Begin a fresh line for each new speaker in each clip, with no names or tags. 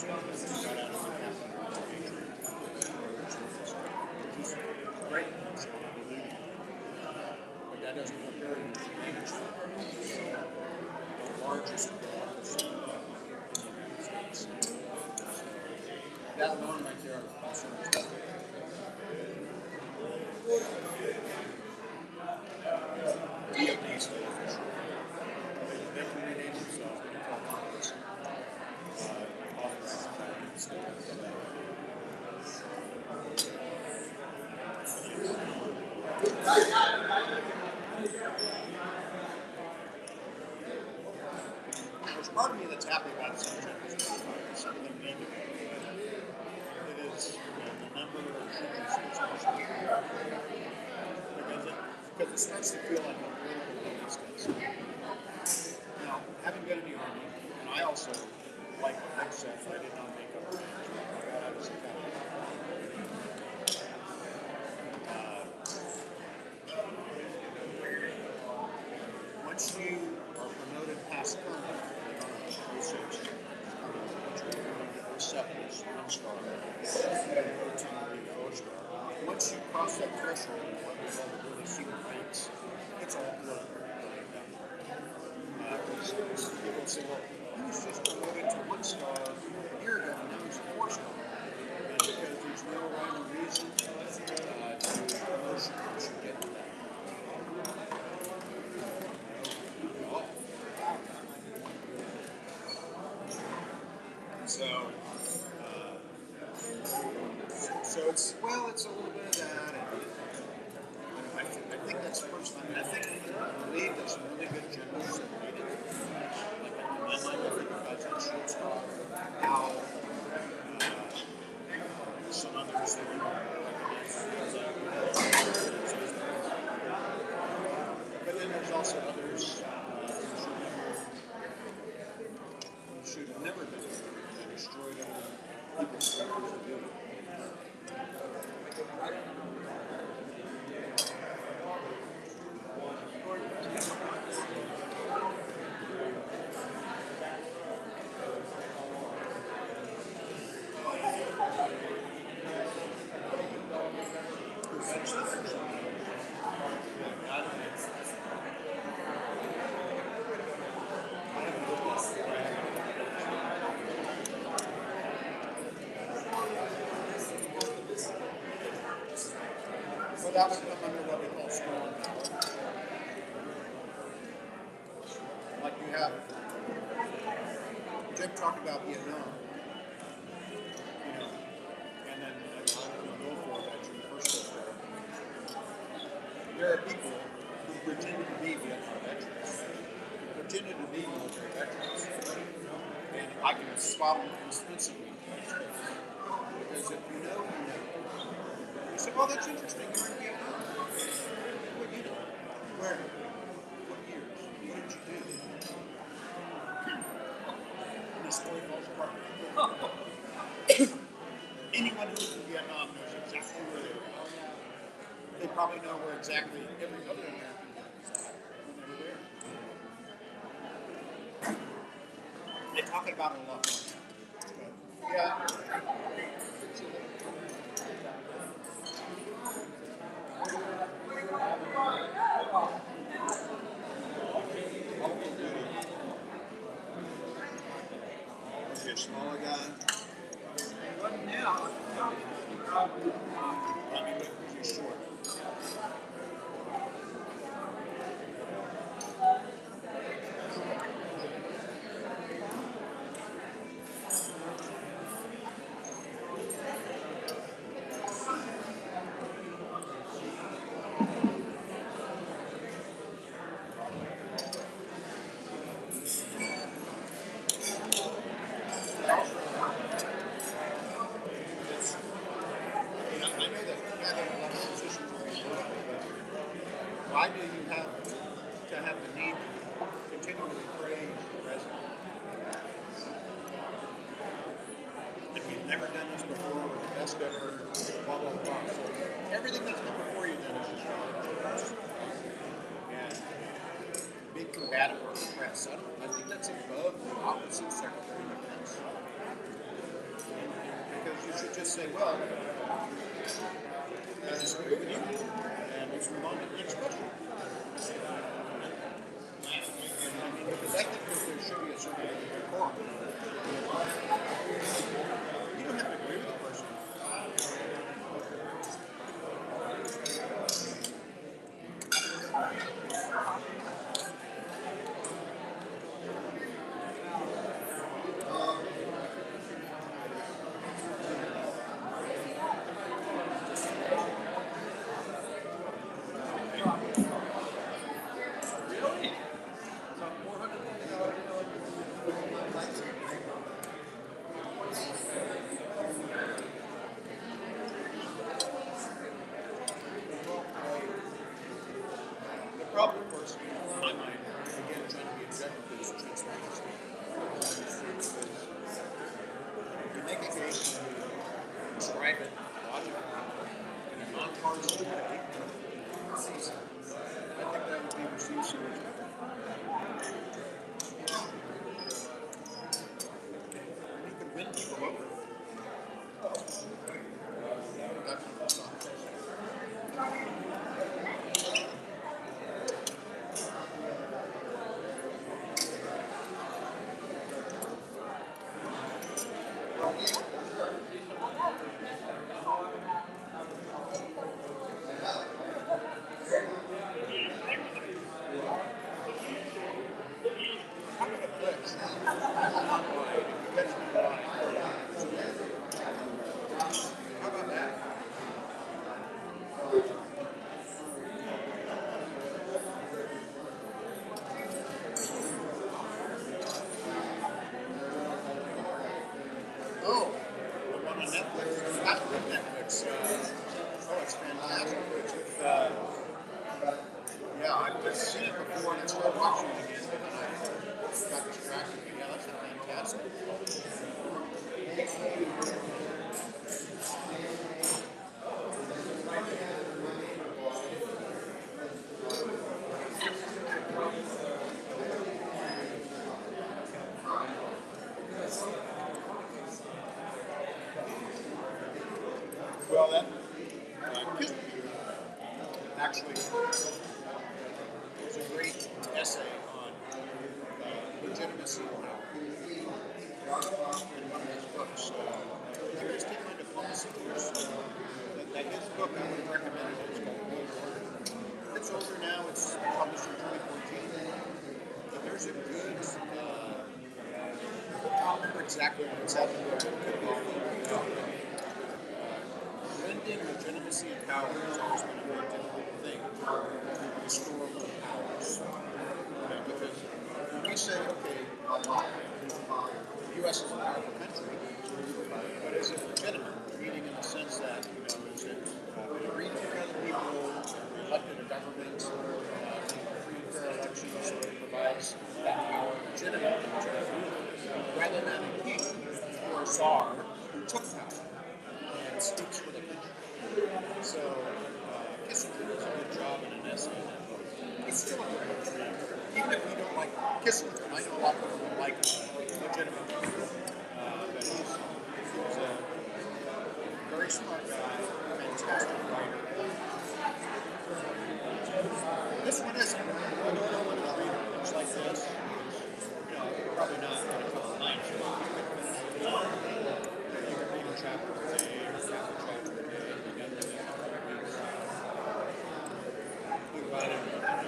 got out of the captain which is great. So, but that doesn't prepare you to manage the largest that one right there, DOD's still official. They can rename themselves, they can tell Congress, authorize there's part of me that's happy about some changes. Some of them need to be. It is the number of changes because it starts to feel like a political contest. Now, having been in the Army, and I also, like Rick said, I did not make up I was a captain. Once you are promoted past colonel, once you cross that threshold, what we call the really senior ranks, it's all political. People say, well, he was just promoted to 1 star a year ago, and now he's a 4-star. And because there's no rhyme or reason to promotion, you should get to that. So it's a little bit of that, and I think that's the first time. I believe that some really good generals have made it. Like I think about that short stop, how some others that but then there's also others who should have never been destroyed other people's records to do it. So that would come under what we call strong power. Like you have, Jim talked about Vietnam, and then go for that you first go for. There are people who pretended to be Vietnam veterans, who pretended to be military veterans, and I can spot them instantly. Because if you know, you know. You say, well, that's interesting. You're in Vietnam. What you do? Where? What years? What did you do? And the story falls apart. Anyone who's in Vietnam knows exactly where they were. They probably know where exactly every other American was when they were there. They talk about it a lot more. But, yeah. A smaller guy. What now? I mean, he's short. Why do you have to have the need to continually praise the president? If you've never done this before, we're the best ever, blah, blah, blah. So everything that's come before you then is just wrong. And being combative with the press, I think that's above the opposite Secretary of Defense. just say, well, I disagree with you, and let's move on to the next question. Because I think that there should be a certain decorum. You don't have to agree with the person. The problem, of course, in my mind, again, trying to be objective, is transparency. You make a case, you describe it logically, in a non-partisan way. I think that would be received so much better. You could win people over. That's not the case. I'm going to pledge. How about that? Oh, the one on Netflix. Not with Netflix. It's fantastic. It's with, yeah, I've seen it before and I started watching it again, but then I got distracted. Yeah, that's fantastic. Well, that actually was a great essay on legitimacy in one of his books. I think it's taken on diplomacy course. That his book I would have recommended it. It's called World Order. It's over now. It's published in 2014. But there's a good. I don't remember exactly what it's happening. Blending legitimacy and power has always been a very difficult thing for historical powers. Because when we say, okay, the U.S. is a powerful country, but is it legitimate? Meaning in the sense that, is it agreed to by the people, elected a government, free and fair elections, so it provides that power legitimately to the rule, rather than a king or a czar who took power and speaks for the country. So, Kissinger does a good job in an essay in that book. He's still a great read. Even if you don't like Kissinger, and I know a lot of people don't like legitimate people, but he's a very smart guy, fantastic writer. This one isn't. I don't know when to read it. It's like this. Probably not in a couple of nights. You can read a chapter a day or half a chapter a day. You got to read a couple of weeks. You buy it online.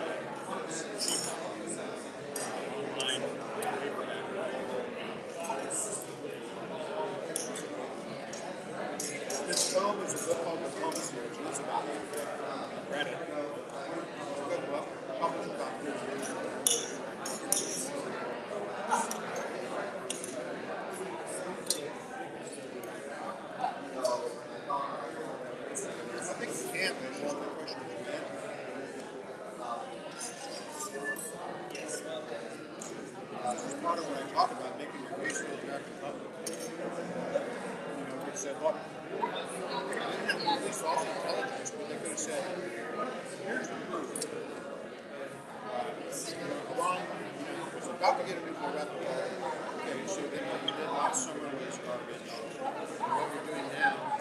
This tome is a book called Diplomacy, which is about read it. It's a good book. Published about 3 years ago. I think you can, but it's just a question of you can. This is part of what I talk about, making your case to the American public. They said, look, they didn't have to release all the intelligence, but they could have said, here's the proof. Iran was about to get a nuclear weapon. Okay, so then what you did last summer was garbage. And what we're doing now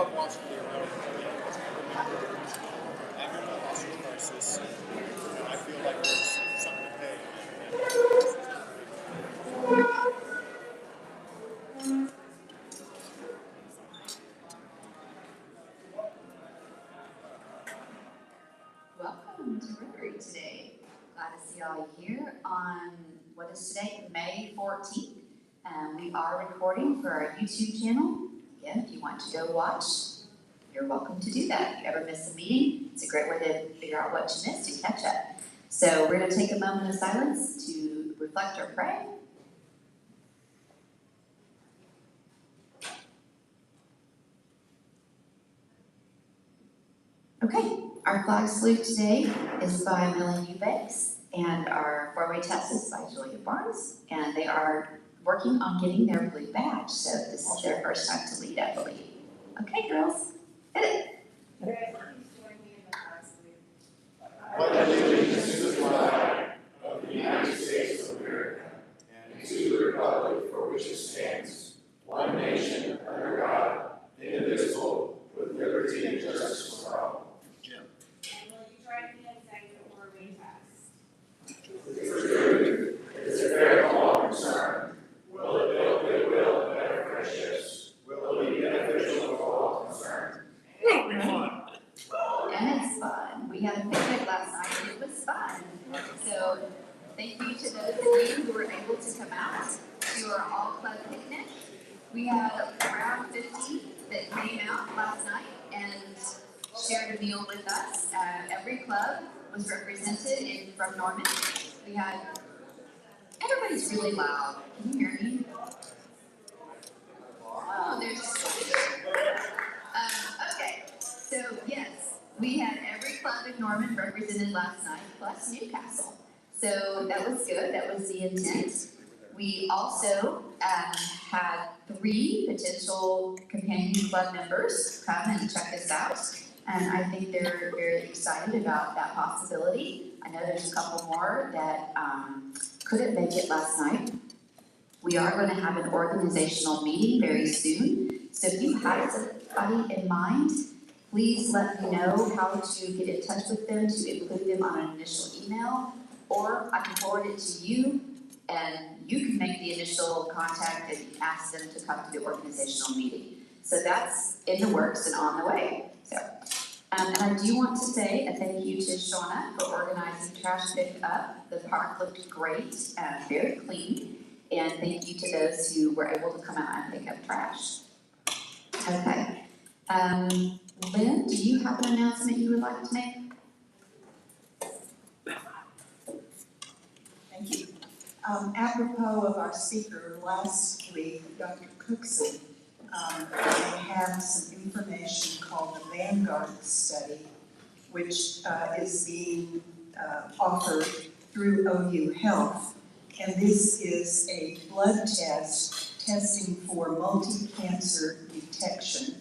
Everyone wants to be around me. I'm in a hospital crisis, and I feel like there's something to pay.
Welcome to Rotary today. Glad to see all here on what is today, May 14th. We are recording for our YouTube channel. Again, if you want to go watch, you're welcome to do that. If you ever miss a meeting, it's a great way to figure out what you missed and catch up. So we're going to take a moment of silence to reflect or pray. Okay, our flag salute today is by Millie Eubanks, and our four-way test is by Julia Barnes, and they are working on getting their blue badge, so this is their first time to lead, I believe. Okay, girls, hit it.
Okay, please join me in the flag salute.
Pledge allegiance to the flag of the United States of America and to the republic for which it stands, one nation under God, indivisible, with liberty and justice for all.
Jim.
And will you join me in saying the four-way test?
Is it fair to all concerned? Will it build goodwill and better friendships? Will it be beneficial to all concerned?
It'll be fun.
And it's fun. We had a picnic last night, and it was fun. So thank you to those of you who were able to come out to our all-club picnic. We had around 50 that came out last night and shared a meal with us. Every club was represented from Norman. We had, everybody's really loud. Can you hear me? Oh, there's okay, so yes, we had every club in Norman represented last night, plus Newcastle. So that was good, that was the intent. We also had 3 potential companion club members come and check us out. And I think they're very excited about that possibility. I know there's a couple more that couldn't make it last night. We are going to have an organizational meeting very soon. So if you have somebody in mind, please let me know how to get in touch with them, to include them on an initial email, or I can forward it to you, and you can make the initial contact and ask them to come to the organizational meeting. So that's in the works and on the way. So, and I do want to say a thank you to Shauna for organizing trash pickup. The park looked great, very clean. And thank you to those who were able to come out and pick up trash. Okay. Lynn, do you have an announcement you would like to make?
Thank you. Apropos of our speaker last week, Dr. Cookson, I have some information called the Vanguard Study, which is being offered through OU Health. And this is a blood test testing for multi-cancer detection.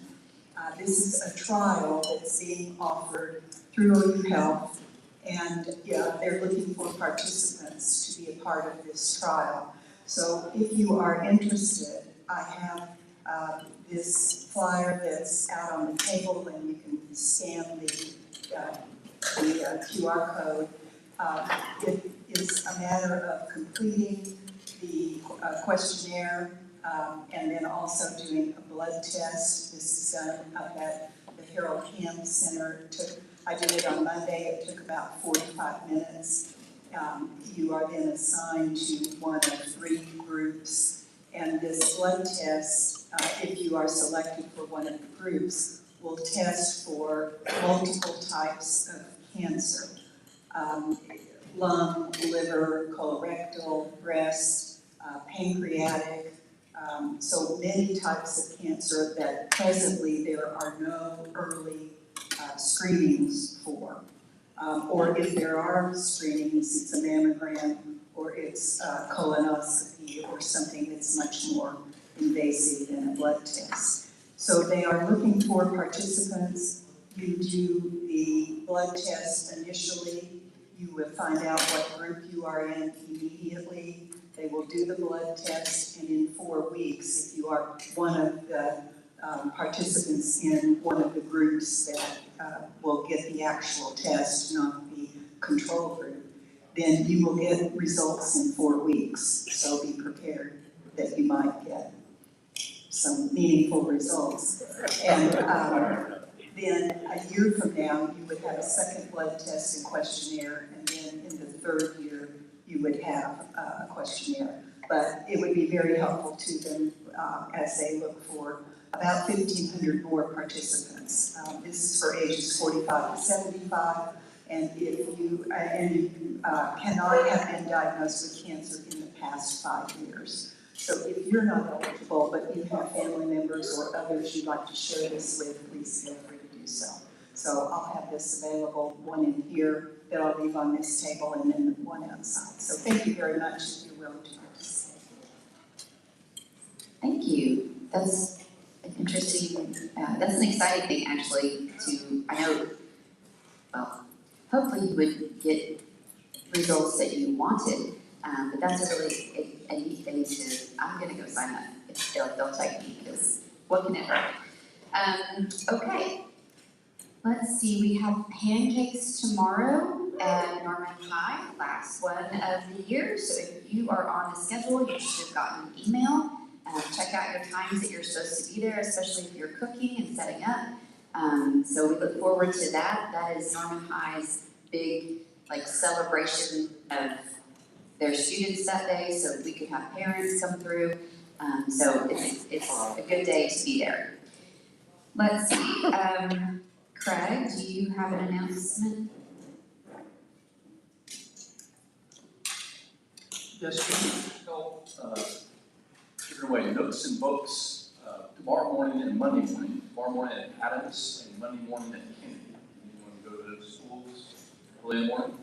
This is a trial that's being offered through OU Health, and they're looking for participants to be a part of this trial. So if you are interested, I have this flyer that's out on the table, and you can scan the QR code. It is a matter of completing the questionnaire and then also doing a blood test. This is done up at the Harold Ham Center. I did it on Monday. It took about 45 minutes. You are then assigned to one of 3 groups. And this blood test, if you are selected for one of the groups, will test for multiple types of cancer. Lung, liver, colorectal, breast, pancreatic, so many types of cancer that presently there are no early screenings for. Or if there are screenings, it's a mammogram or it's colonoscopy or something that's much more invasive than a blood test. So they are looking for participants. You do the blood test initially. You will find out what group you are in immediately. They will do the blood test, and in 4 weeks, if you are one of the participants in one of the groups that will get the actual test, not the control group, then you will get results in 4 weeks. So be prepared that you might get some meaningful results. And then a year from now, you would have a second blood test and questionnaire, and then in the 3rd year, you would have a questionnaire. But it would be very helpful to them as they look for about 1,500 more participants. This is for ages 45 to 75, and if you cannot have been diagnosed with cancer in the past 5 years. So if you're not eligible, but you have family members or others you'd like to share this with, please feel free to do so. So I'll have this available, one in here that I'll leave on this table, and then one outside. So thank you very much if you're willing to participate.
Thank you. That's an interesting, that's an exciting thing actually I know, well, hopefully you would get results that you wanted, but that's a really a neat thing I'm gonna go sign up if they'll take me, because what can it hurt? Okay, let's see, we have pancakes tomorrow at Norman High, last one of the year, so if you are on the schedule, you should have gotten an email. Check out your times that you're supposed to be there, especially if you're cooking and setting up. So we look forward to that. That is Norman High's big celebration of their students that day, so we could have parents come through. So it's a good day to be there. Let's see, Craig, do you have an announcement?
Yes, we'll giving away notes and books tomorrow morning and Monday morning. Tomorrow morning at Adams and Monday morning at Kennedy. You want to go to those schools early in the morning?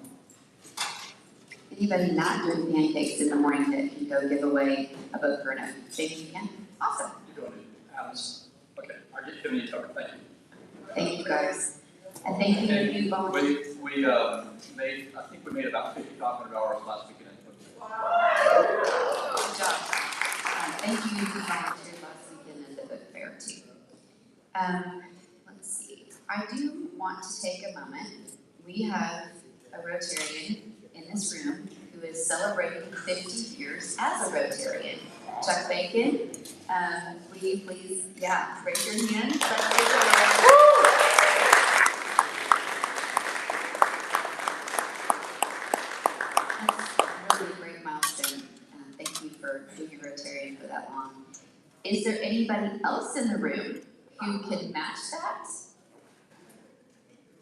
Anybody not doing pancakes in the morning that can go give away a book or a note? Maybe you can. Awesome.
You're going to Adams. Okay, I'll get Kennedy covered. Thank you.
Thank you, guys. And thank you to you volunteers.
We made about 5,500 hours last weekend.
Good job. Thank you who volunteered last weekend at the book fair too. Let's see. I do want to take a moment. We have a Rotarian in this room who is celebrating 50 years as a Rotarian. Chuck Bacon, will you please, raise your hand. That's a really great milestone. Thank you for being a Rotarian for that long. Is there anybody else in the room who can match that?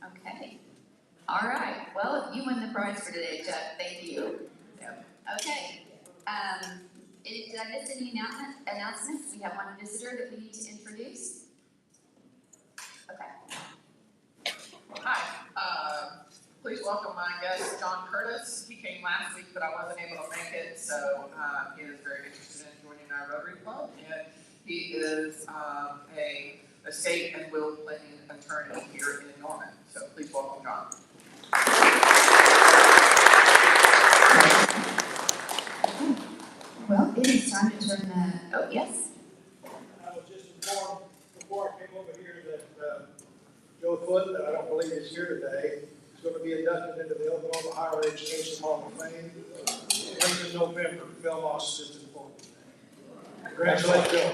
Okay. All right. Well, you win the prize for today, Chuck. Thank you. Okay. Did I miss any announcements? We have one visitor that we need to introduce. Okay.
Hi, please welcome my guest, John Curtis. He came last week, but I wasn't able to make it, so he is very interested in joining our Rotary Club, and he is a state and will planning attorney here in Norman. So please welcome John.
Well, it is time to turn oh, yes.
I was just informed before I came over here that Joe Foot, that I don't believe is here today, is going to be inducted into the Oklahoma Higher Education Hall of Fame late in November. Phil Moss just informed me. Congratulations, Joe.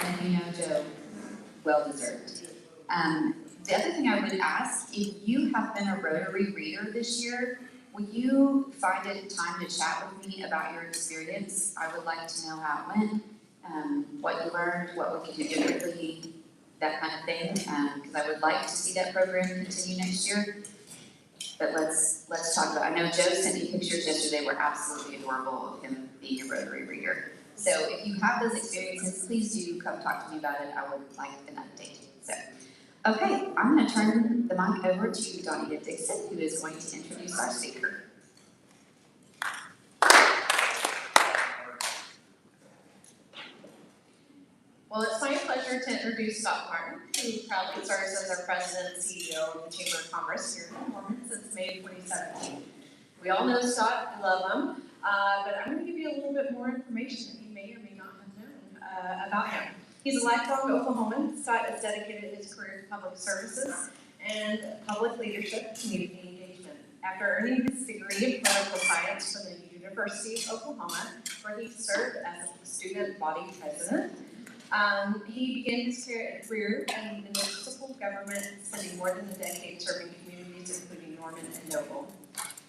And you know, Joe, well deserved. The other thing I would ask, if you have been a Rotary reader this year, will you find it time to chat with me about your experience? I would like to know how it went, what you learned, what we can do differently, that kind of thing, because I would like to see that program continue next year. But let's talk about it. I know Joe sent me pictures yesterday were absolutely adorable of him being a Rotary reader. So if you have those experiences, please do come talk to me about it. I would like an update. So, okay, I'm going to turn the mic over to Donita Dixon, who is going to introduce our speaker.
Well, it's my pleasure to introduce Scott Martin, who proudly serves as our president and CEO of the Chamber of Commerce here in Norman since May 2017. We all know Scott, we love him, but I'm going to give you a little bit more information that you may or may about him. He's a lifelong Oklahoman. Scott has dedicated his career to public services and public leadership, community engagement. After earning his degree in political science from the University of Oklahoma, where he served as a student body president, he began his career in municipal government, spending more than a decade serving communities including Norman and Noble.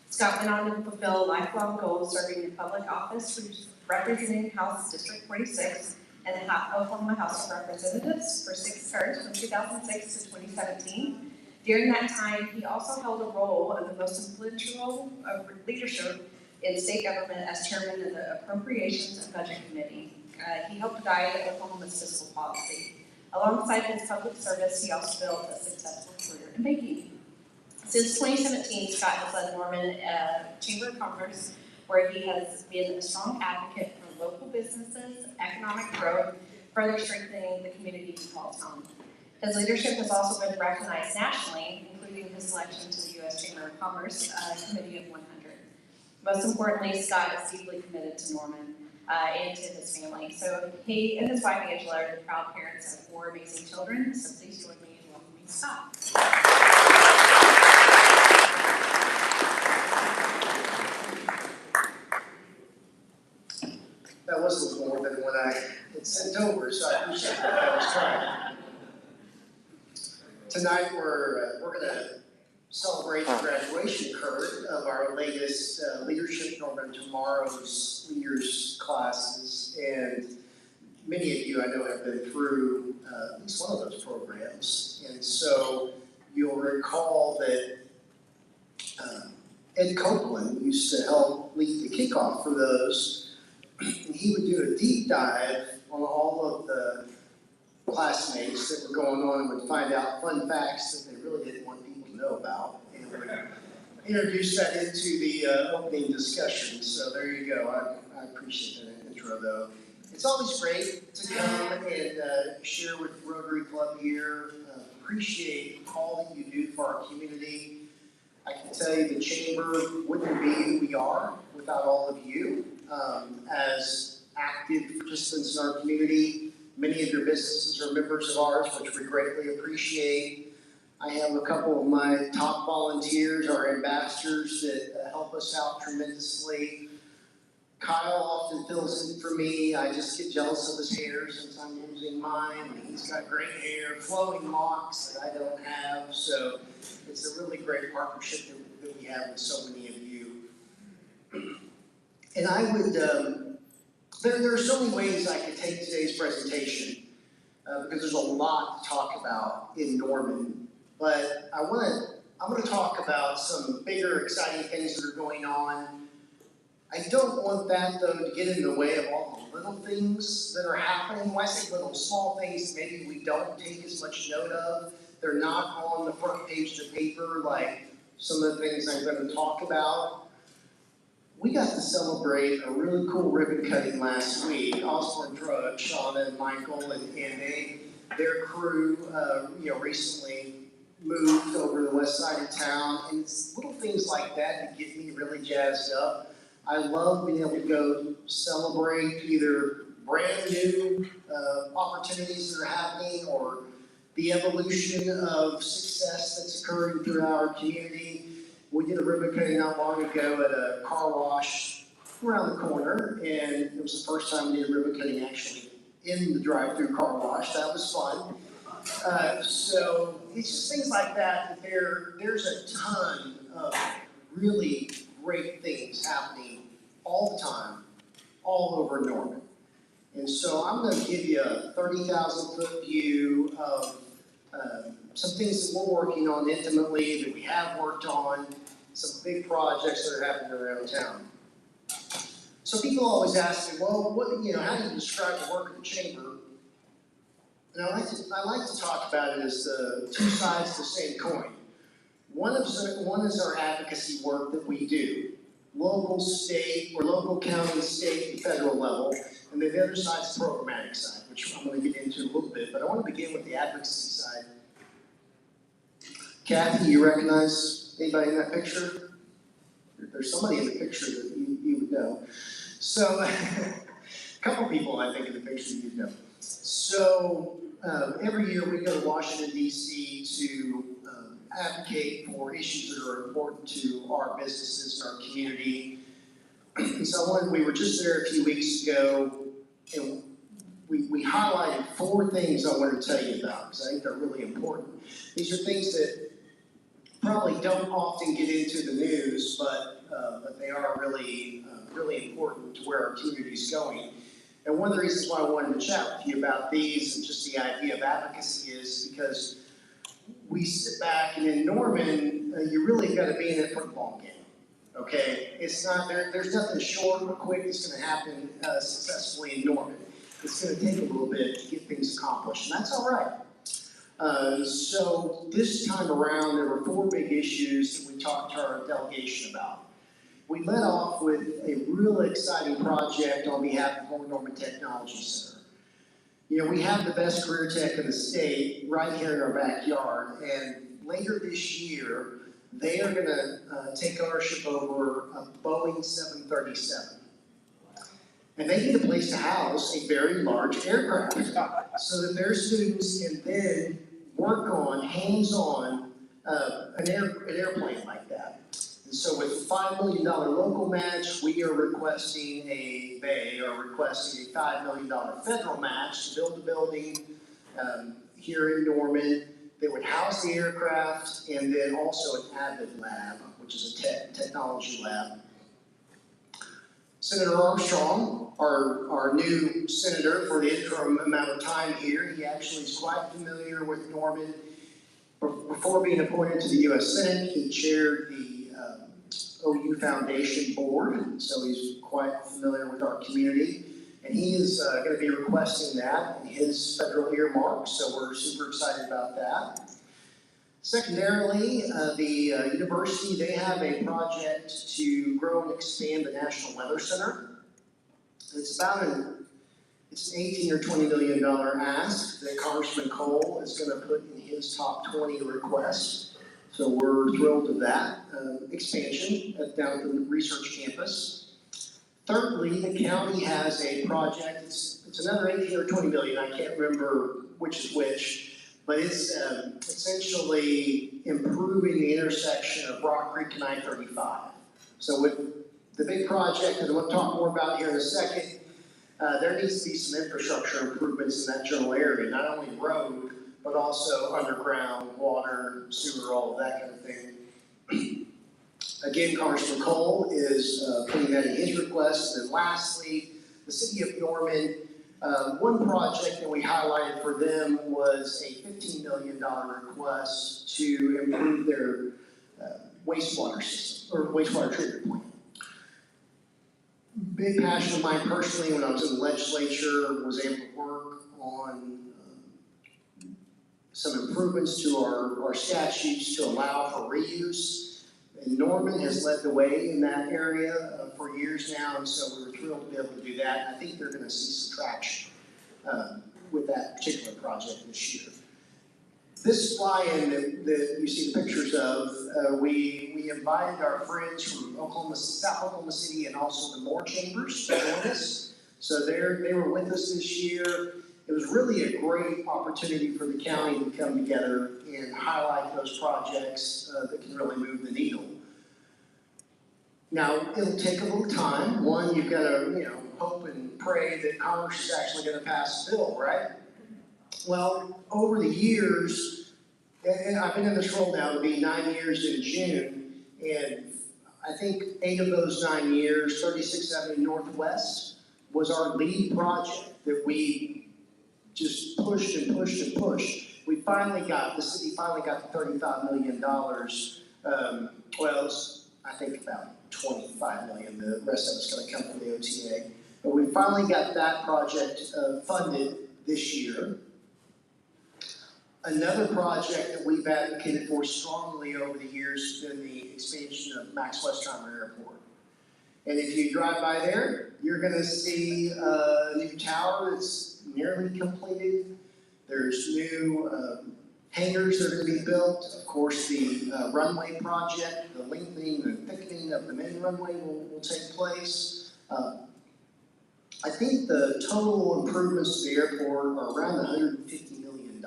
Scott went on to fulfill a lifelong goal of serving in public office, representing House District 46 and the Oklahoma House of Representatives for 6 terms from 2006 to 2017. During that time, he also held a role of the most influential role of leadership in state government as chairman of the Appropriations and Budget Committee. He helped guide Oklahoma's fiscal policy. Alongside his public service, he also built a successful career in banking. Since 2017, Scott has led Norman Chamber of Commerce, where he has been a strong advocate for local businesses, economic growth, further strengthening the community he calls home. His leadership has also been recognized nationally, including his selection to the U.S. Chamber of Commerce Committee of 100. Most importantly, Scott is deeply committed to Norman and to his family. So he and his wife Angela are the proud parents of 4 amazing children. So please join me in welcoming Scott.
That wasn't more than what I had sent over, so I appreciate that. I was trying. Tonight we're going to celebrate the graduation curve of our latest Leadership Norman Tomorrow's Leaders classes, and many of you I know have been through at least one of those programs, and so you'll recall that Ed Copeland used to help lead the kickoff for those, and he would do a deep dive on all of the classmates that were going on and would find out fun facts that they really didn't want people to know about, and would introduce that into the opening discussion. So there you go. I appreciate that intro, though. It's always great to come and share with Rotary Club here. Appreciate all that you do for our community. I can tell you the Chamber wouldn't be who we are without all of you as active participants in our community. Many of your businesses are members of ours, which we greatly appreciate. I have a couple of my top volunteers, our ambassadors, that help us out tremendously. Kyle often fills in for me. I just get jealous of his hair since I'm losing mine. He's got great hair, flowing locks that I don't have. So it's a really great partnership that we have with so many of you. And I would, there are so many ways I could take today's presentation because there's a lot to talk about in Norman. But I'm going to talk about some bigger, exciting things that are going on. I don't want that, though, to get in the way of all the little things that are happening. When I say little, small things maybe we don't take as much note of. They're not on the front page of the paper like some of the things I'm going to talk about. We got to celebrate a really cool ribbon cutting last week. Osborne Drug, Shauna and Michael and their crew, recently moved over to the west side of town. And it's little things like that that get me really jazzed up. I love being able to go celebrate either brand new opportunities that are happening or the evolution of success that's occurring throughout our community. We did a ribbon cutting not long ago at a car wash around the corner, and it was the first time we did ribbon cutting actually in the drive-through car wash. That was fun. So it's just things like that there's a ton of really great things happening all the time, all over Norman. And so I'm going to give you a 30,000-foot view of some things that we're working on intimately, that we have worked on, some big projects that are happening around town. So people always ask me, well, how do you describe the work of the Chamber? And I like to talk about it as the two sides of the same coin. One is our advocacy work that we do, local, state, or local, county, state, and federal level, and then the other side is the programmatic side, which I'm going to get into a little bit, but I want to begin with the advocacy side. Kathy, you recognize anybody in that picture? There's somebody in the picture that you would know. So, a couple people I think in the picture you'd know. So every year we go to Washington DC to advocate for issues that are important to our businesses and our community. So we were just there a few weeks ago, and we highlighted 4 things I want to tell you about, because I think they're really important. These are things that probably don't often get into the news, but they are really, really important to where our community is going. And one of the reasons why I wanted to chat with you about these and just the idea of advocacy is because we sit back, and in Norman, you really got to be in it for the long game. Okay, it's not there's nothing short or quick that's going to happen successfully in Norman. It's going to take a little bit to get things accomplished, and that's all right. So this time around, there were 4 big issues that we talked to our delegation about. We led off with a really exciting project on behalf of Norman Technology Center. You know, we have the best career tech in the state right here in our backyard, and later this year, they are going to take ownership over a Boeing 737. And they need a place to house a very large aircraft so that their students can then work on, hands-on, an airplane like that. And so with a $5 million local match, they are requesting a $5 million federal match to build a building here in Norman that would house the aircraft, and then also an Avid lab, which is a technology lab. Senator Armstrong, our new senator for the interim amount of time here, he actually is quite familiar with Norman. Before being appointed to the U.S. Senate, he chaired the OU Foundation Board, so he's quite familiar with our community. And he is going to be requesting that in his federal earmark, so we're super excited about that. Secondarily, the university, they have a project to grow and expand the National Weather Center. It's an $18 or $20 million ask that Congressman Cole is going to put in his top 20 requests. So we're thrilled with that expansion down at the research campus. Thirdly, the county has a project, it's another 18 or 20 million, I can't remember which is which, but it's essentially improving the intersection of Rock Creek and I-35. So with the big project that I'm going to talk more about here in a second, there needs to be some infrastructure improvements in that general area, not only road, but also underground, water, sewer, all of that kind of thing. Again, Congressman Cole is putting that in his request. And then lastly, the city of Norman, one project that we highlighted for them was a $15 million request to improve their wastewater system, or wastewater treatment plant. Big passion of mine personally when I was in the legislature was able to work on some improvements to our statutes to allow for reuse. And Norman has led the way in that area for years now, and so we were thrilled to be able to do that. And I think they're going to see some traction with that particular project this year. This fly-in that you see the pictures of, we invited our friends from South Oklahoma City and also the Moore Chambers to join us. So they were with us this year. It was really a great opportunity for the county to come together and highlight those projects that can really move the needle. Now, it'll take a little time. One, you've got to, hope and pray that Congress is actually going to pass the bill, right? Well, over the years, and I've been in this role now, it'll be 9 years in June, and I think 8 of those 9 years, 36th Avenue Northwest was our lead project that we just pushed and pushed and pushed. The city finally got the $35 million. I think about $25 million. The rest of it's going to come from the OTA. But we finally got that project funded this year. Another project that we've advocated for strongly over the years has been the expansion of Max Westheimer Airport. And if you drive by there, you're going to see a new tower that's nearly completed. There's new hangars that are going to be built. Of course, the runway project, the lengthening and thickening of the main runway will take place. I think the total improvements to the airport are around $150 million.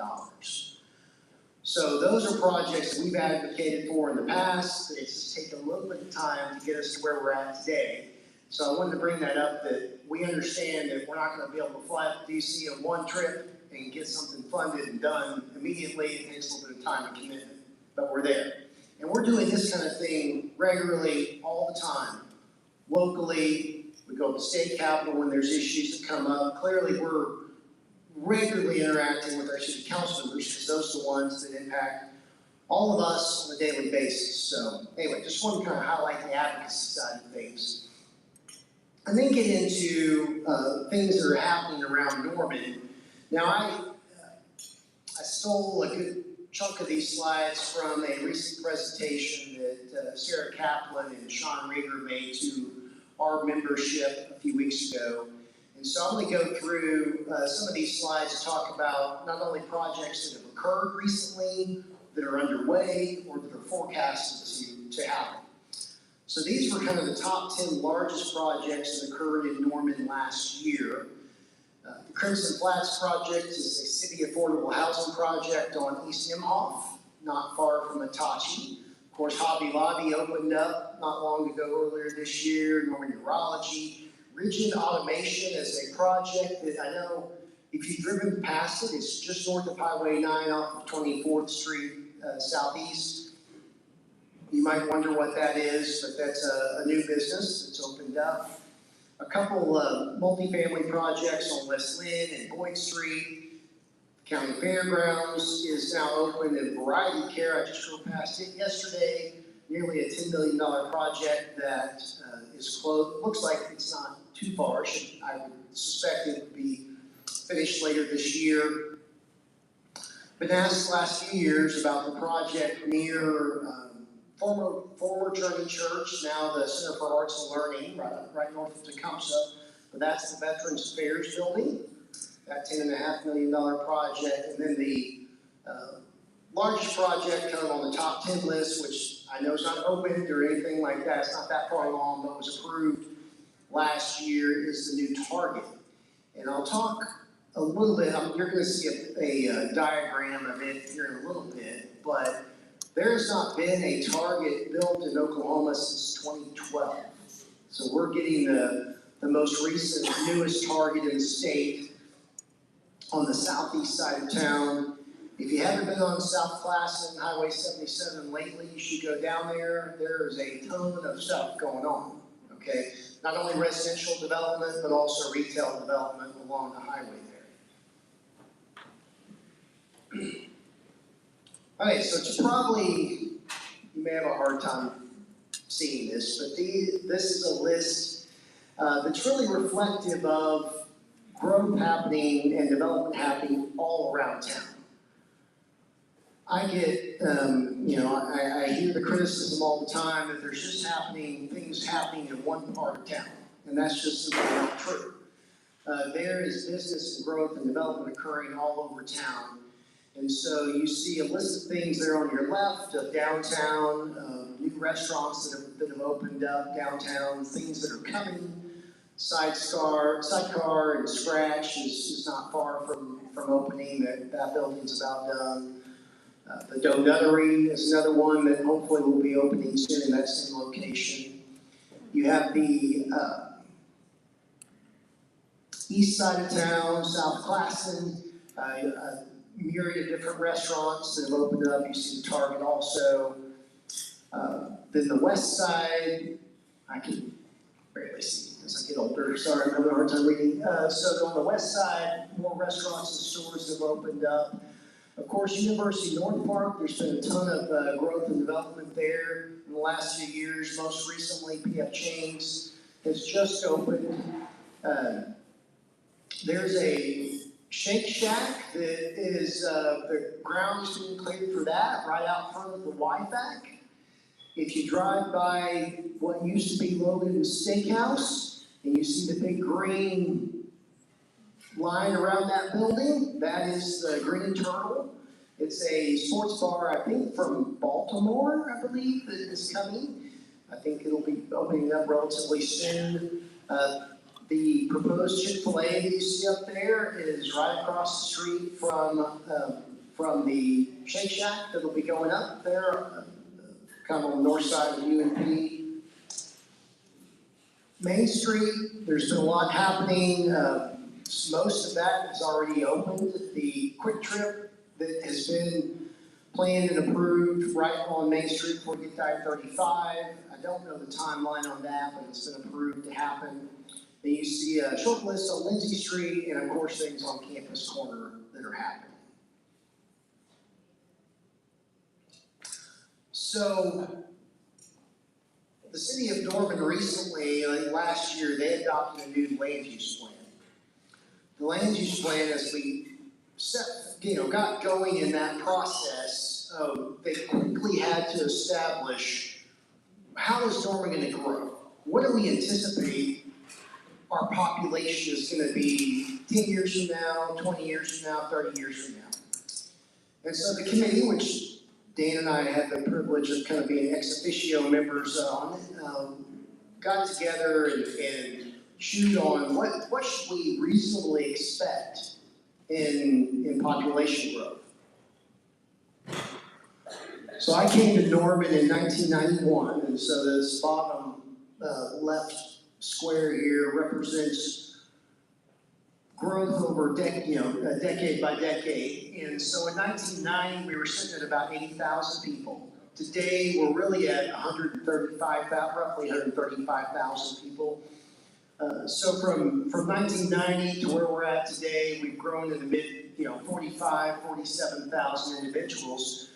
So those are projects that we've advocated for in the past. It's just taken a little bit of time to get us to where we're at today. So I wanted to bring that up, that we understand that we're not gonna be able to fly up to DC on one trip and get something funded and done immediately. It takes a little bit of time and commitment, but we're there. And we're doing this kind of thing regularly, all the time. Locally, we go to the state capitol when there's issues that come up. Clearly, we're regularly interacting with our city council members, because those are the ones that impact all of us on a daily basis. So anyway, just wanted to kind of highlight the advocacy side of things. And then get into things that are happening around Norman. Now, I stole a good chunk of these slides from a recent presentation that Sarah Kaplan and Sean Rieger made to our membership a few weeks ago. And so I'm going to go through some of these slides to talk about not only projects that have occurred recently, that are underway, or that are forecasted to happen. So these were kind of the top 10 largest projects that occurred in Norman last year. The Crimson Flats project is a city affordable housing project on East Imhoff, not far from Hitachi. Of course, Hobby Lobby opened up not long ago, earlier this year. Norman Urology. Rigid Automation is a project that I know if you've driven past it, it's just north of Highway 9 off of 24th Street Southeast. You might wonder what that is, but that's a new business that's opened up. A couple of multifamily projects on West Lynn and Boyd Street. County Fairgrounds is now open, and Variety Care, I just drove past it yesterday, nearly a $10 million project that is closed. Looks like it's not too far. I would suspect it would be finished later this year. Been asked the last few years about the project near former Journey Church, now the Center for Arts and Learning, right north of Tecumseh. But that's the Veterans Affairs Building, that $10.5 million project. And then the largest project kind of on the top 10 list, which I know is not opened or anything like that, it's not that far along, but was approved last year, is the new Target. And I'll talk a little bit, you're going to see a diagram of it here in a little bit, but there's not been a Target built in Oklahoma since 2012. So we're getting the most recent, newest Target in the state on the southeast side of town. If you haven't been on South Classen, Highway 77 lately, you should go down there. There is a ton of stuff going on, okay? Not only residential development, but also retail development along the highway there. Okay, so it's probably, you may have a hard time seeing this, but this is a list that's really reflective of growth happening and development happening all around town. I get, I hear the criticism all the time that there's just things happening in one part of town, and that's just simply not true. There is business and growth and development occurring all over town. And so you see a list of things there on your left of downtown, new restaurants that have opened up downtown, things that are coming. Sidecar and Scratch is not far from opening. That building's about done. The Donuttery is another one that hopefully will be opening soon in that same location. You have the east side of town, South Classen, a myriad of different restaurants that have opened up. You see the Target also. Then the west side, I can barely see as I get older. Sorry, I'm having a hard time reading. So on the west side, more restaurants and stores have opened up. Of course, University North Park, there's been a ton of growth and development there in the last few years. Most recently, PF Chang's has just opened. There's a Shake Shack that is, the ground is being cleared for that, right out front of the YFAC. If you drive by what used to be Logan's Steakhouse, and you see the big green line around that building, that is the Green Turtle. It's a sports bar, I think, from Baltimore, I believe, that is coming. I think it'll be opening up relatively soon. The proposed Chick-fil-A that you see up there is right across the street from the Shake Shack that'll be going up there, kind of on the north side of UNP. Main Street, there's been a lot happening. Most of that is already opened. The Quick Trip that has been planned and approved right on Main Street before you get to I-35. I don't know the timeline on that, but it's been approved to happen. Then you see a short list on Lindsay Street, and of course things on Campus Corner that are happening. So, the city of Norman recently, last year, they adopted a new land use plan. The land use plan, as we got going in that process, they quickly had to establish how is Norman going to grow? What do we anticipate our population is going to be 10 years from now, 20 years from now, 30 years from now? And so the committee, which Dan and I had the privilege of kind of being ex officio members on, got together and chewed on what should we reasonably expect in population growth. So I came to Norman in 1991, and so this bottom left square here represents growth over decade by decade. And so in 1990, we were sitting at about 80,000 people. Today, we're really at roughly 135,000 people. So from 1990 to where we're at today, we've grown in the mid, 47,000 individuals.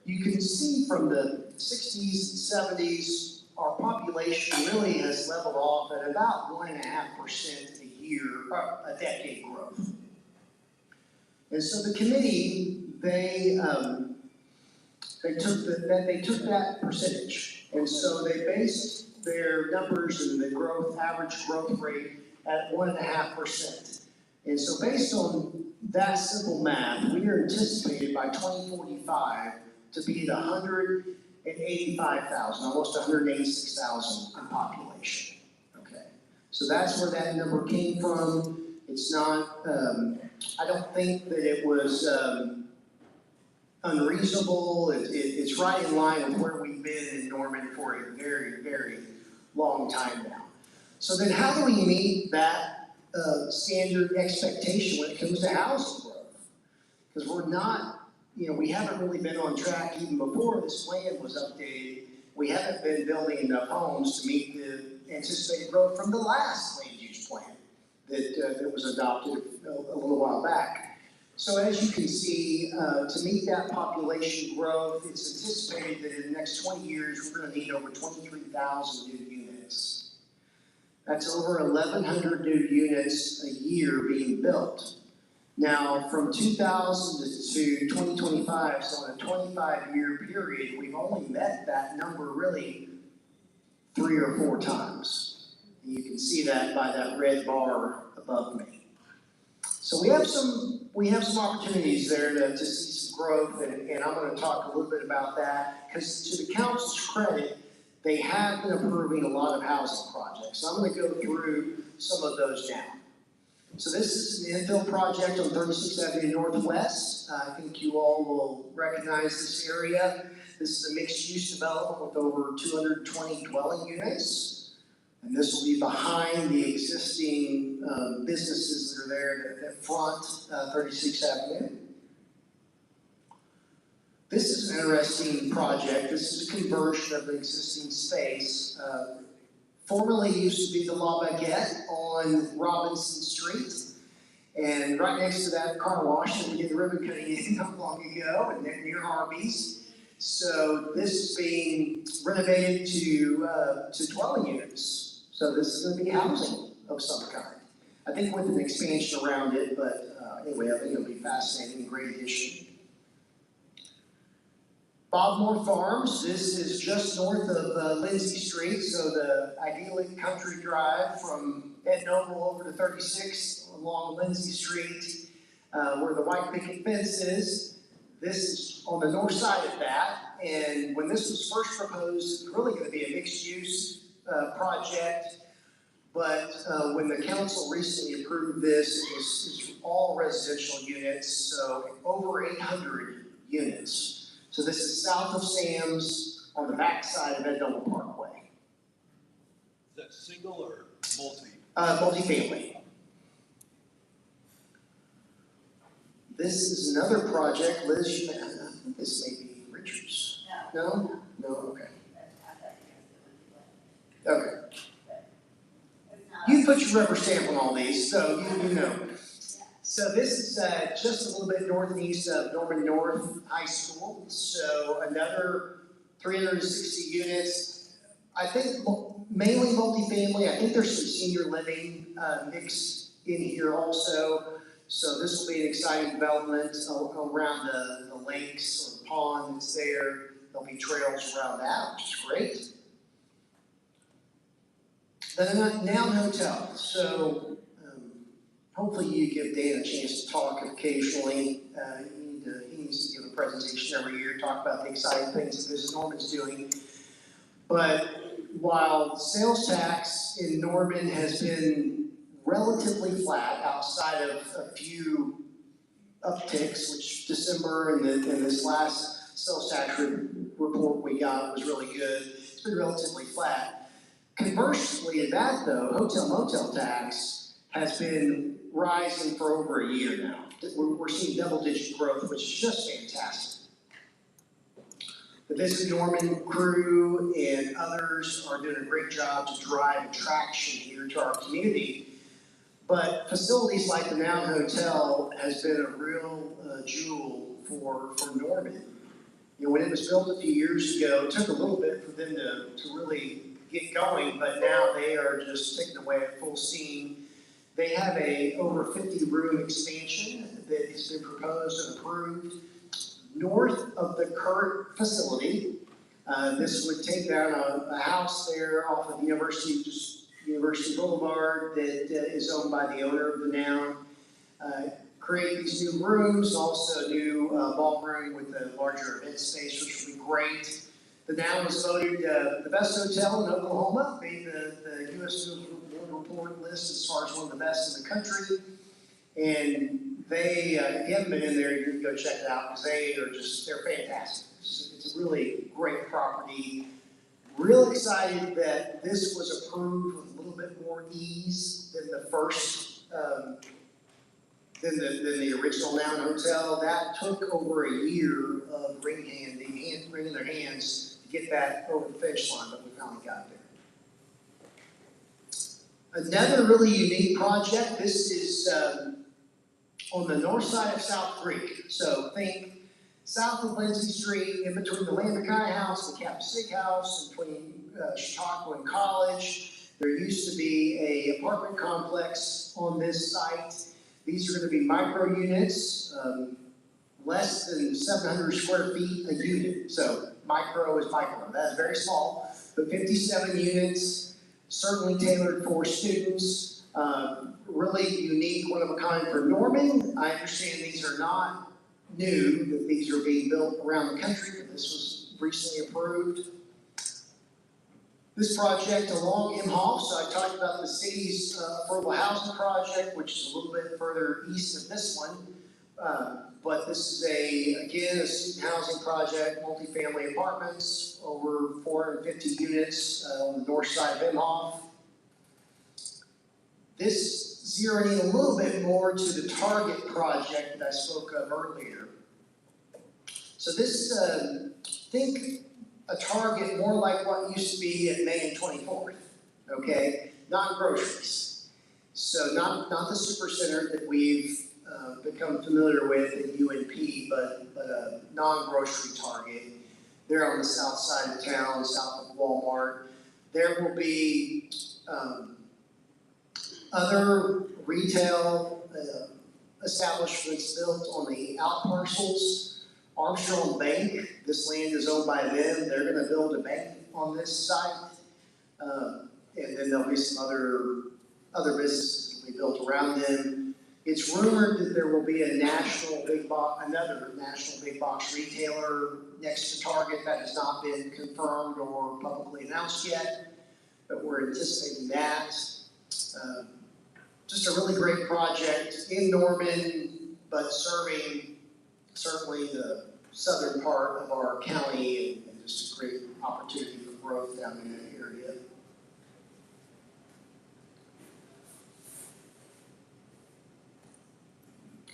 You can see from the 60s and 70s, our population really has leveled off at about 1.5% a year, a decade growth. And so the committee, they took that percentage, and so they based their numbers and the average growth rate at 1.5%. And so based on that simple math, we are anticipated by 2045 to be at 185,000, almost 186,000 in population. Okay, so that's where that number came from. It's not, I don't think that it was unreasonable. It's right in line with where we've been in Norman for a very, very long time now. So then how do we meet that standard expectation when it comes to housing growth? Because we're not, we haven't really been on track even before this plan was updated. We haven't been building enough homes to meet the anticipated growth from the last land use plan that was adopted a little while back. So as you can see, to meet that population growth, it's anticipated that in the next 20 years, we're going to need over 23,000 new units. That's over 1,100 new units a year being built. Now, from 2000 to 2025, so in a 25-year period, we've only met that number really 3 or 4 times. And you can see that by that red bar above me. So we have some opportunities there to see some growth, and I'm going to talk a little bit about that, because to the council's credit, they have been approving a lot of housing projects. So I'm going to go through some of those now. So this is an infill project on 36th Avenue Northwest. I think you all will recognize this area. This is a mixed-use development with over 220 dwelling units. And this will be behind the existing businesses that are there that front 36th Avenue. This is an interesting project. This is a conversion of an existing space. Formerly used to be the La Baguette on Robinson Street. And right next to that car wash that we did the ribbon cutting in not long ago, and they're near Harvey's. So this is being renovated to dwelling units. So this is going to be housing of some kind. I think with an expansion around it, but anyway, I think it'll be fascinating, great addition. Bobmore Farms, this is just north of Lindsay Street, so the idyllic country drive from Ed Noble over to 36 along Lindsay Street, where the white picket fence is. This is on the north side of that, and when this was first proposed, it was really going to be a mixed-use project, But when the council recently approved this, it was all residential units, so over 800 units. So this is south of Sam's on the backside of Edinburgh Parkway.
Is that single or multi?
Multifamily. This is another project, Liz, you may, I think this may be Richards. No? No, okay. Okay. You put your rubber stamp on all these, so you know. So this is just a little bit northeast of Norman North High School. So another 360 units. I think mainly multifamily. I think there's some senior living mixed in here also. So this will be an exciting development around the lakes or the pond that's there. There'll be trails around that, which is great. The Noun Hotel. So hopefully you give Dan a chance to talk occasionally. He needs to give a presentation every year, talk about the exciting things that Business Norman's doing. But while sales tax in Norman has been relatively flat outside of a few upticks, which December and this last sales tax report we got was really good. It's been relatively flat. Conversely to that though, hotel motel tax has been rising for over a year now. We're seeing double-digit growth, which is just fantastic. The Visit Norman crew and others are doing a great job to drive attraction here to our community. But facilities like the Noun Hotel has been a real jewel for Norman. You know, when it was built a few years ago, it took a little bit for them to really get going, but now they are just taking away at full steam. They have a over 50 room expansion that has been proposed and approved north of the current facility. This would take down a house there off of University Boulevard that is owned by the owner of the Noun. Create these new rooms, also a new ballroom with a larger event space, which would be great. The Noun was voted the best hotel in Oklahoma, made the U.S. News Report list as far as one of the best in the country. And they, if you haven't been in there, you can go check it out because they're fantastic. It's a really great property. Real excited that this was approved with a little bit more ease than the first, than the original Noun Hotel. That took over a year of wringing their hands to get that over the finish line, but we finally got there. Another really unique project, this is on the north side of South Creek. So think south of Lindsay Street, in between the Lambikai House and the Cap Sig House, between Chautauqua and College. There used to be an apartment complex on this site. These are going to be micro units, less than 700 square feet a unit. So micro is micro. That is very small, but 57 units, certainly tailored for students. Really unique, one of a kind for Norman. I understand these are not new, that these are being built around the country, but this was recently approved. This project along Imhoff, so I talked about the city's affordable housing project, which is a little bit further east of this one. But this is again, a student housing project, multifamily apartments, over 450 units on the north side of Imhoff. This zeroing in a little bit more to the Target project that I spoke of earlier. So this, think a Target more like what used to be at May and 24th, okay? Not groceries. So not the super center that we've become familiar with at UNP, but a non-grocery Target. They're on the south side of town, south of Walmart. There will be other retail establishments built on the out parcels. Armstrong Bank, this land is owned by them. They're going to build a bank on this site. And then there'll be some other businesses that will be built around them. It's rumored that there will be another national big box retailer next to Target. That has not been confirmed or publicly announced yet, but we're anticipating that. just a really great project in Norman, but serving certainly the southern part of our county and just a great opportunity for growth down in that area.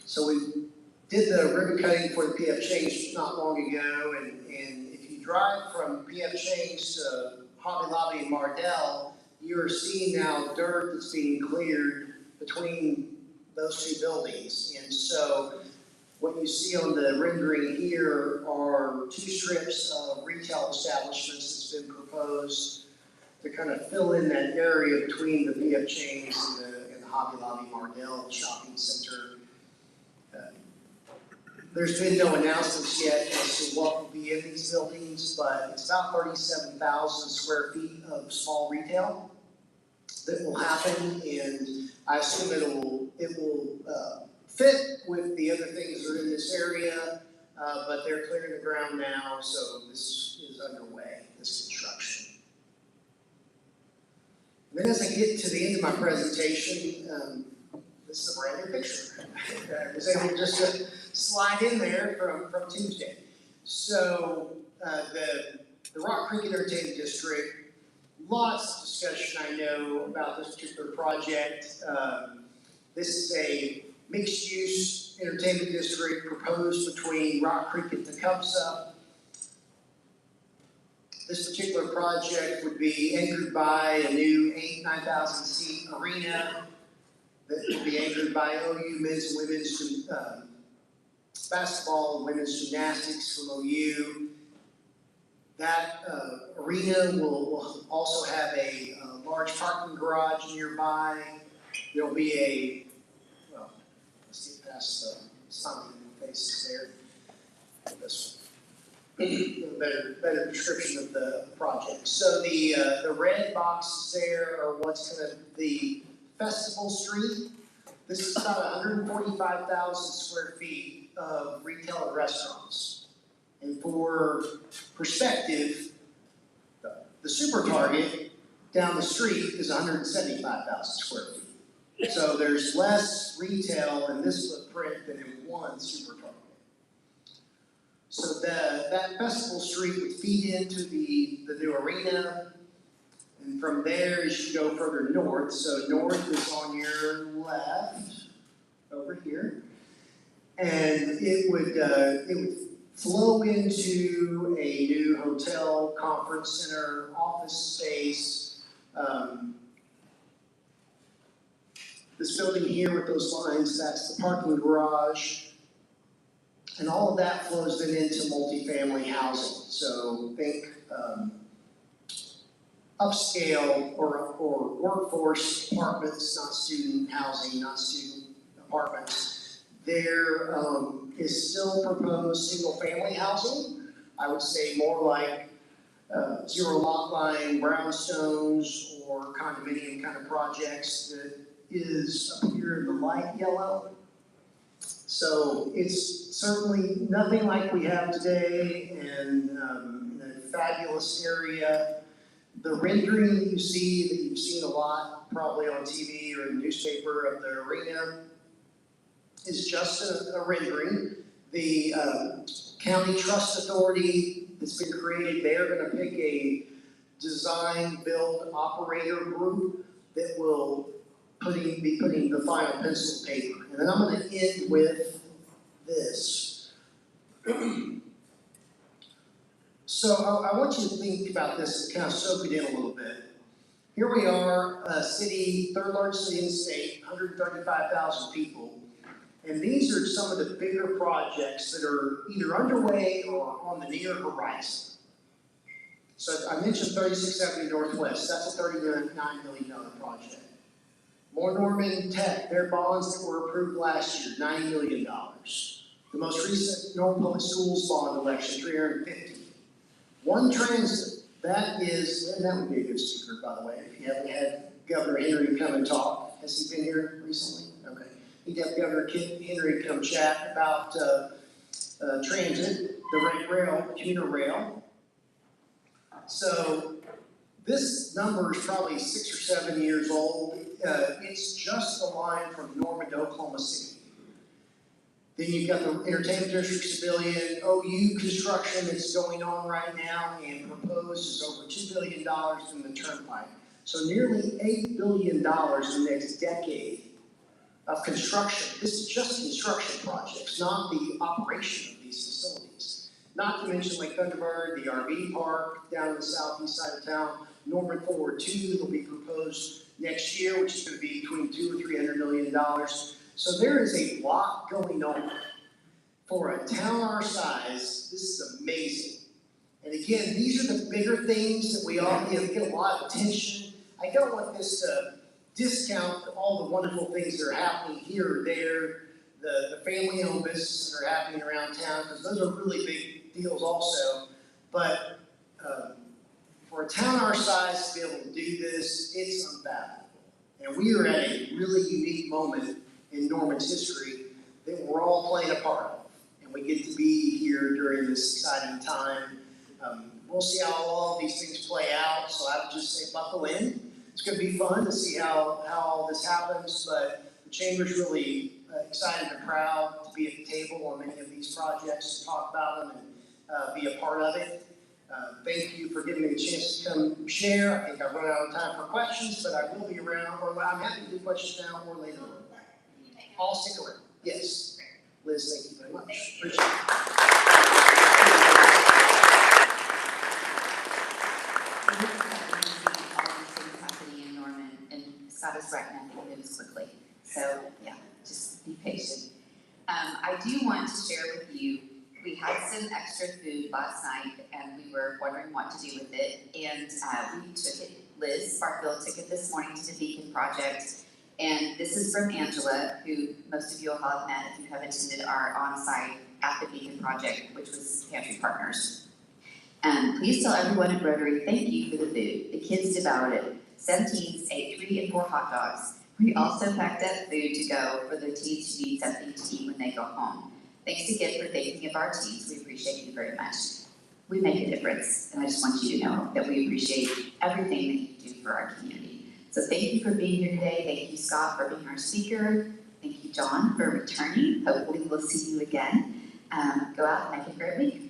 So we did the ribbon cutting for the PF Change not long ago, and if you drive from PF Change to Hobby Lobby and Mardell, you're seeing now dirt that's being cleared between those two buildings. And so what you see on the rendering here are two strips of retail establishments that's been proposed to kind of fill in that area between the PF Change and the Hobby Lobby Mardell shopping center. There's been no announcements yet as to what will be in these buildings, but it's about 37,000 square feet of small retail that will happen, and I assume it will fit with the other things that are in this area, but they're clearing the ground now, so this is underway, this construction. And then as I get to the end of my presentation, this is a brand new picture. I was able just to slide in there from Tuesday. So the Rock Creek Entertainment District, lots of discussion I know about this particular project. This is a mixed-use entertainment district proposed between Rock Creek and Tecumseh. This particular project would be anchored by a new 9,000 seat arena that will be anchored by OU men's and women's basketball and women's gymnastics from OU. That arena will also have a large parking garage nearby. There'll be well, let's get past the smiling faces there. This one. Better description of the project. So the red boxes there are what's kind of the Festival Street. This is about 145,000 square feet of retail and restaurants. And for perspective, the Super Target down the street is 175,000 square feet. So there's less retail in this footprint than in one Super Target. So that Festival Street would feed into the new arena. And from there, as you go further north, so north is on your left, over here, and it would flow into a new hotel, conference center, office space. This building here with those lines, that's the parking garage, and all of that flows then into multifamily housing. So think upscale or workforce apartments, not student housing, not student apartments. There is still proposed single-family housing. I would say more like zero lot line brownstones or condominium kind of projects that is up here in the light yellow. So it's certainly nothing like we have today, and in a fabulous area. The rendering that you see, that you've seen a lot, probably on TV or in the newspaper of the arena, is just a rendering. The county trust authority that's been created, they're going to pick a design, build, operator group that will be putting the final pencil to paper. And then I'm going to end with this. So I want you to think about this and kind of soak it in a little bit. Here we are, a city, third largest city in the state, 135,000 people. And these are some of the bigger projects that are either underway or on the near horizon. So I mentioned 3670 Northwest, that's a $39 million project. More Norman Tech, their bonds that were approved last year, $90 million. The most recent Norman Public Schools bond election, $350. One Transit, that would be a good speaker, by the way, if you haven't had Governor Henry come and talk. Has he been here recently? Okay. You'd have Governor Henry come chat about transit, the rail, commuter rail. So this number is probably 6 or 7 years old. it's just the line from Norman to Oklahoma City. Then you've got the Entertainment District Civilian, OU construction that's going on right now, and proposed is over $2 billion in the turnpike. So nearly $8 billion in the next decade of construction. This is just construction projects, not the operation of these facilities. Not to mention Lake Thunderbird, the RV park down in the southeast side of town, Norman Forward 2 that'll be proposed next year, which is going to be between $200 or $300 million. So there is a lot going on. For a town our size, this is amazing. And again, these are the bigger things that we all get a lot of attention. I don't want this to discount all the wonderful things that are happening here or there, the family-owned businesses that are happening around town, because those are really big deals also. But for a town our size to be able to do this, it's unfathomable. And we are at a really unique moment in Norman's history that we're all playing a part of. And we get to be here during this exciting time. We'll see how all these things play out, so I would just say buckle in. It's going to be fun to see how all this happens, but the Chamber's really excited and proud to be at the table on many of these projects, to talk about them and be a part of it. Thank you for giving me the chance to come share. I think I've run out of time for questions, but I will be around, or I'm happy to do questions now or later on. All stick around. Yes. Liz, thank you very much. Appreciate
in Norman, and saw us right now, moves quickly. So yeah, just be patient. I do want to share with you, we had some extra food last night and we were wondering what to do with it. And we took it, Liz Sparkville took it this morning to the Beacon Project. And this is from Angela, who most of you will have met if you have attended our on-site at the Beacon Project, which was Pantry Partners. Please tell everyone at Rotary, thank you for the food. The kids devoured it. Some teens ate 3 and 4 hot dogs. We also packed up food to go for the teens who need something to eat when they go home. Thanks again for thinking of our teens. We appreciate you very much. We make a difference, and I just want you to know that we appreciate everything that you do for our community. So thank you for being here today. Thank you, Scott, for being our speaker. Thank you, John, for returning. Hopefully we'll see you again. Go out and make it a great week.